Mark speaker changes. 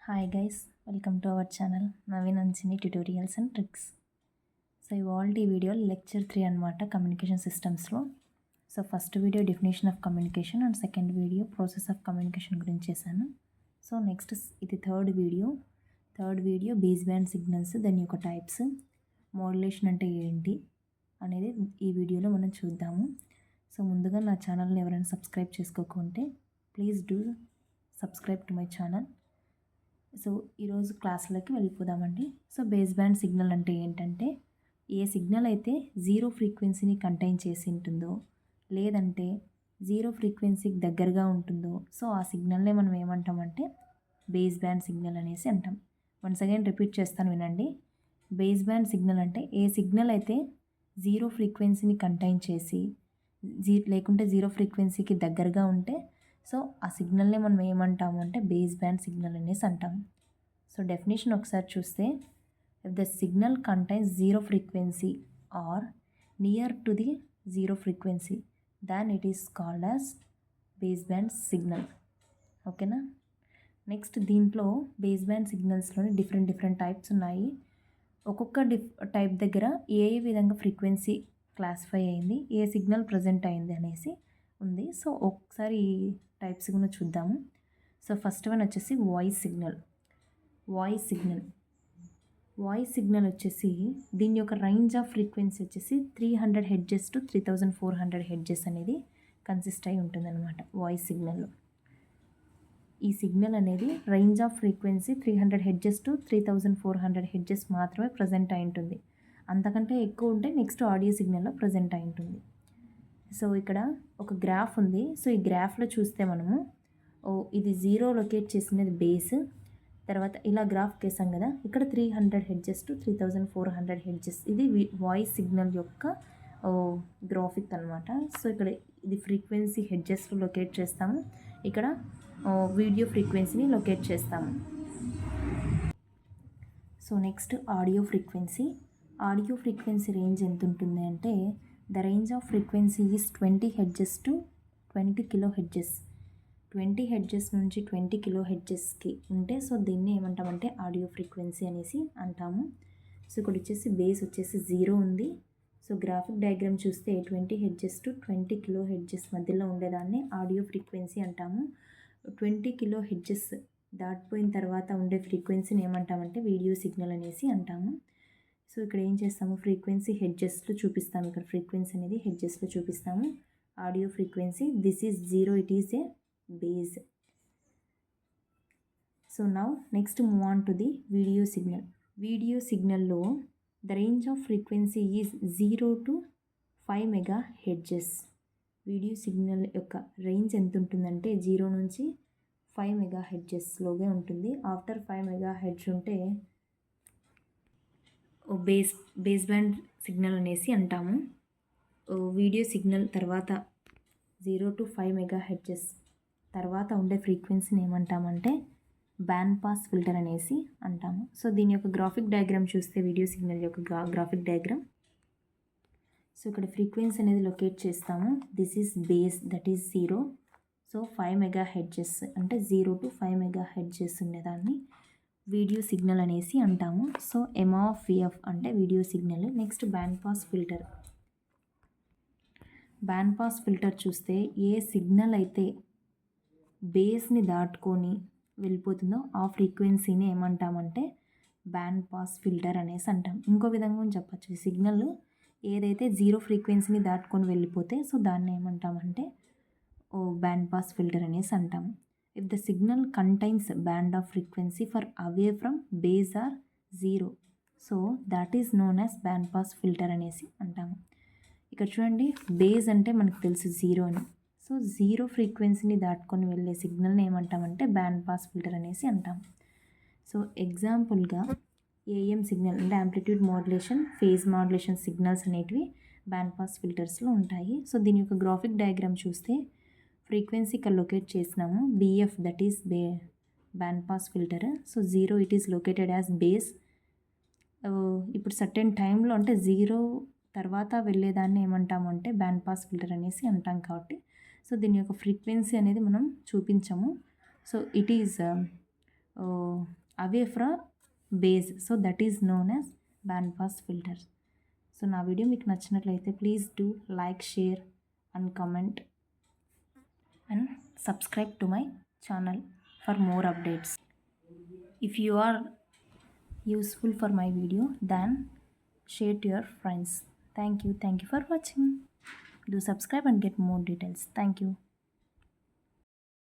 Speaker 1: Hi guys, welcome to our channel Naveen Anchini Tutorials and Tricks. So ఇవాళ video lecture 3 అనమాట communication సిస్టమ్స్లో. So first video definition of communication and second video process of communication గురించి చేశాను. So next ఇది third video base band signals దాని యొక్క types, modulation అంటే ఏంటి అనేది ఈ వీడియోలో మనం చూద్దాము. సో ముందుగా నా ఛానల్ని ఎవరైనా సబ్స్క్రైబ్ చేసుకోకుంటే please do subscribe to my channel. So ఈరోజు క్లాస్లోకి వెళ్ళిపోదామండి. సో బేస్ బ్యాండ్ సిగ్నల్ అంటే ఏంటంటే ఏ సిగ్నల్ అయితే జీరో ఫ్రీక్వెన్సీని కంటైన్ చేసి ఉంటుందో లేదంటే జీరో ఫ్రీక్వెన్సీకి దగ్గరగా ఉంటుందో సో ఆ సిగ్నల్నే మనం ఏమంటామంటే బేస్ బ్యాండ్ సిగ్నల్ అనేసి అంటాం. వన్స్ అగైన్ రిపీట్ చేస్తాను వినండి. బేస్ బ్యాండ్ సిగ్నల్ అంటే ఏ సిగ్నల్ అయితే జీరో ఫ్రీక్వెన్సీని కంటైన్ చేసి లేకుంటే జీరో ఫ్రీక్వెన్సీకి దగ్గరగా ఉంటే సో ఆ సిగ్నల్ని మనం ఏమంటాము అంటే బేస్ బ్యాండ్ సిగ్నల్ అనేసి అంటాము. సో డెఫినేషన్ ఒకసారి చూస్తే, if the signal contains zero frequency or near to the zero frequency than it is called as base band signal. ఓకేనా. నెక్స్ట్ దీంట్లో బేస్ బ్యాండ్ సిగ్నల్స్లోని డిఫరెంట్ టైప్స్ ఉన్నాయి. ఒక్కొక్క టైప్ దగ్గర ఏ విధంగా ఫ్రీక్వెన్సీ క్లాసిఫై అయింది, ఏ సిగ్నల్ ప్రజెంట్ అయింది అనేసి ఉంది. సో ఒకసారి ఈ టైప్స్ కూడా చూద్దాము. సో ఫస్ట్ వన్ వచ్చేసి వాయిస్ సిగ్నల్ వచ్చేసి దీని యొక్క రేంజ్ ఆఫ్ ఫ్రీక్వెన్సీ వచ్చేసి 300 హెడ్జెస్ టు 3400 హెడ్జెస్ అనేది కన్సిస్ట్ అయి ఉంటుందన్నమాట వాయిస్ సిగ్నల్లో. ఈ సిగ్నల్ అనేది range of frequency 300 hedges to 3400 hedges మాత్రమే ప్రజెంట్ అయి ఉంటుంది. అంతకంటే ఎక్కువ ఉంటే నెక్స్ట్ ఆడియో సిగ్నల్లో ప్రజెంట్ అయి ఉంటుంది. సో ఇక్కడ ఒక గ్రాఫ్ ఉంది. సో ఈ గ్రాఫ్లో చూస్తే మనము ఇది జీరో లొకేట్ చేసినది బేస్, తర్వాత ఇలా గ్రాఫ్ కేసాం కదా, ఇక్కడ 300 హెడ్జెస్ టు 3400 హెడ్జెస్ ఇది వాయిస్ సిగ్నల్ యొక్క గ్రాఫిక్ అనమాట. సో ఇక్కడ ఇది ఫ్రీక్వెన్సీ హెడ్జెస్లో లొకేట్ చేస్తాము, ఇక్కడ వీడియో ఫ్రీక్వెన్సీని లొకేట్ చేస్తాము. So next audio frequency range ఎంత ఉంటుంది అంటే the range of frequency is 20 Hz to 20 kHz. 20 Hz నుంచి 20 kHzకి ఉంటే సో దీన్ని ఏమంటామంటే ఆడియో ఫ్రీక్వెన్సీ అనేసి అంటాము. సో ఇక్కడ వచ్చేసి బేస్ వచ్చేసి 0 ఉంది. సో గ్రాఫిక్ డయాగ్రామ్ చూస్తే 20 Hz టు 20 kHz మధ్యలో ఉండేదాన్ని ఆడియో ఫ్రీక్వెన్సీ అంటాము. 20 kHz దాటిపోయిన తర్వాత ఉండే ఫ్రీక్వెన్సీని ఏమంటామంటే వీడియో సిగ్నల్ అనేసి అంటాము. సో ఇక్కడ ఏం చేస్తాము, ఫ్రీక్వెన్సీ హెడ్జెస్లో చూపిస్తాము. ఇక్కడ ఫ్రీక్వెన్సీ అనేది హెడ్జెస్లో చూపిస్తాము. Audio frequency this is 0, it is a base. So now next move on to the video సిగ్నల్లో the range of frequency is 0 to 5 MHz. Video signal యొక్క రేంజ్ ఎంత ఉంటుందంటే 0 నుంచి 5 MHzలోనే ఉంటుంది. ఆఫ్టర్ 5 MHz ఉంటే బేస్ బ్యాండ్ సిగ్నల్ అనేసి అంటాము. వీడియో సిగ్నల్ తర్వాత 0 to 5 MHz తర్వాత ఉండే ఫ్రీక్వెన్సీని ఏమంటామంటే బ్యాండ్ పాస్ ఫిల్టర్ అనేసి అంటాము. సో దీని యొక్క గ్రాఫిక్ డయాగ్రామ్ చూస్తే వీడియో సిగ్నల్ యొక్క గ్రాఫిక్ డయాగ్రామ్. సో ఇక్కడ ఫ్రీక్వెన్సీ అనేది లొకేట్ చేస్తాము. This is base, that is 0. So 5 MHz అంటే 0 to 5 MHz ఉండేదాన్ని వీడియో సిగ్నల్ అనేసి అంటాము. సో MOF అంటే video signal. Next band pass filter చూస్తే ఏ సిగ్నల్ అయితే బేస్ని దాటుకొని వెళ్ళిపోతుందో ఆ ఫ్రీక్వెన్సీని ఏమంటామంటే బ్యాండ్ పాస్ ఫిల్టర్ అనేసి అంటాం. ఇంకో విధంగా చెప్పచ్చు, సిగ్నల్ ఏదైతే జీరో ఫ్రీక్వెన్సీని దాటుకొని వెళ్ళిపోతే సో దాన్ని ఏమంటామంటే బ్యాండ్ పాస్ ఫిల్టర్ అనేసి అంటాము. If the signal contains band of frequency for away from base or 0, so that is known as band pass filter అనేసి అంటాము. ఇక్కడ చూడండి, బేస్ అంటే మనకు తెలుసు 0 అని. సో 0 ఫ్రీక్వెన్సీని దాటుకొని వెళ్ళే సిగ్నల్ని ఏమంటామంటే బ్యాండ్ పాస్ ఫిల్టర్ అనేసి అంటాము. సో ఎగ్జాంపుల్గా AM సిగ్నల్ అంటే amplitude modulation, phase modulation signals అనేటివి బ్యాండ్ పాస్ ఫిల్టర్స్లో ఉంటాయి. సో దీని యొక్క గ్రాఫిక్ డయాగ్రామ్ చూస్తే ఫ్రీక్వెన్సీ ఇక్కడ లొకేట్ చేసినాము, BF that is band pass filter. So 0 it is located as base. ఇప్పుడు సర్టెన్ టైంలో అంటే 0 తర్వాత వెళ్ళేదాన్ని ఏమంటాము అంటే బ్యాండ్ పాస్ ఫిల్టర్ అనేసి అంటాం కాబట్టి సో దీని యొక్క ఫ్రీక్వెన్సీ అనేది మనం చూపించము. So it is away from base. So that is known as band pass filter. So నా వీడియో మీకు నచ్చినట్లయితే please do like, share and comment and subscribe to my channel for more updates. If you are useful for my video, then share to your friends. Thank you for watching. Do subscribe and get more details. Thank you.